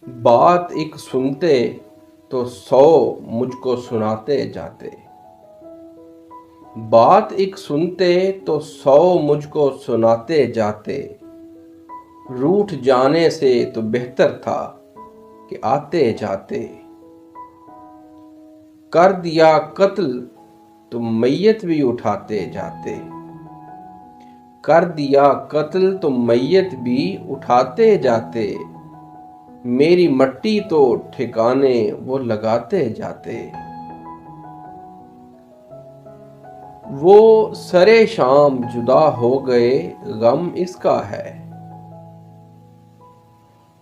بات ایک سنتے تو 100 مجھ کو سناتے جاتے۔ بات ایک سنتے تو 100 مجھ کو سناتے جاتے۔ روٹھ جانے سے تو بہتر تھا کہ آتے جاتے۔ کر دیا قتل تو میت بھی اٹھاتے جاتے۔ کر دیا قتل تو میت بھی اٹھاتے جاتے۔ میری مٹی تو ٹھکانے وہ لگاتے جاتے۔ وہ سرے شام جدا ہو گئے غم اس کا ہے۔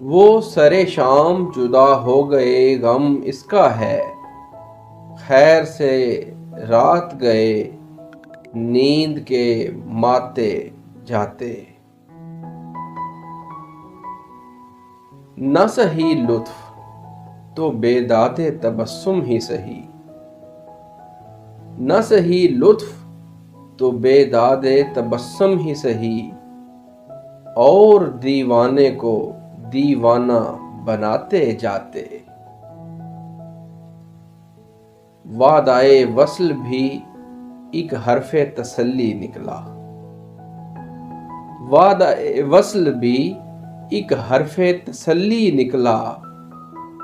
وہ سرے شام جدا ہو گئے غم اس کا ہے۔ خیر سے رات گئے نیند کے ماتے جاتے۔ نہ سہی لطف تو بیداد تبسم ہی سہی۔ نہ سہی لطف تو بیداد تبسم ہی سہی۔ اور دیوانے کو دیوانہ بناتے جاتے۔ وعدۂ وصل بھی ایک حرف تسلی نکلا۔ وعدۂ وصل بھی ایک حرف تسلی نکلا۔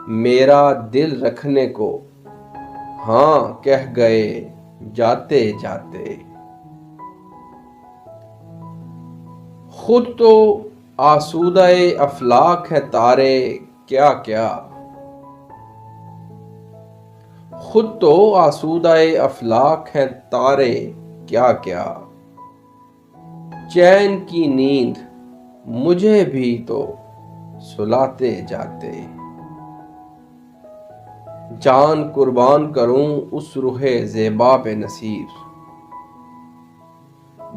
میرا دل رکھنے کو ہاں کہہ گئے جاتے جاتے۔ خود تو آسودہ افلاک ہے تارے کیا کیا۔ خود تو آسودہ افلاک ہے تارے کیا کیا۔ چین کی نیند مجھے بھی تو سلاتے جاتے۔ جان قربان کروں اس رخ زیبا پہ نصیر۔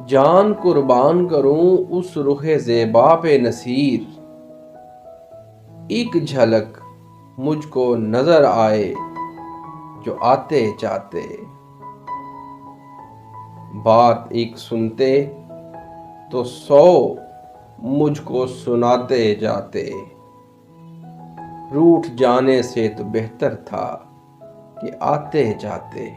جان قربان کروں اس رخ زیبا پہ نصیر۔ ایک جھلک مجھ کو نظر آئے جو آتے جاتے۔ بات ایک سنتے تو 100 مجھ کو سناتے جاتے۔ روٹھ جانے سے تو بہتر تھا کہ آتے جاتے۔